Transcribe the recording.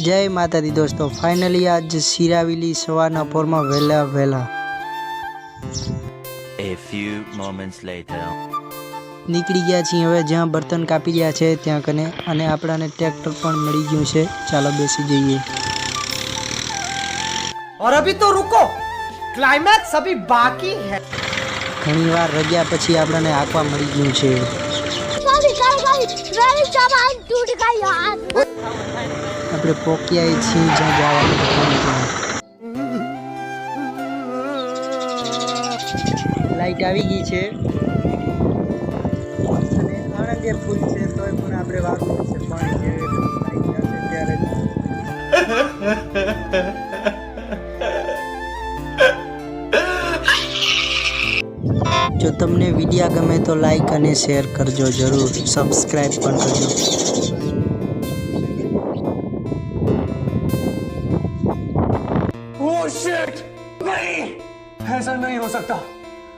જય માતાજી દોસ્તો, ફાઇનલી આજ સિરાવેલી સવારના પોરમાં વહેલા A few moments later. નીકળી ગયા છીએ હવે જ્યાં બર્તન કાપી રહ્યા છે ત્યાં કને, અને આપણાને ટ્રેક્ટર પણ મળી ગયું છે. ચાલો બેસી જઈએ. और अभी तो रुको, क्लाइमैक्स अभी बाकी है. ઘણી વાર રગ્યા પછી આપણને આંકવા મળી ગયું છે. આપણે પોક્યા છીએ જ્યાં જવાનું. લાઈટ આવી ગઈ છે અને આણંદે ફૂલ છે તોય પણ આપણે વાગવું છે પાણી છે. લાઈટ આવશે ત્યારે જો તમને વિડીયો ગમે તો લાઈક અને શેર કરજો, જરૂર સબસ્ક્રાઇબ પણ કરજો. Oh shit! नहीं, ऐसा नहीं हो सकता.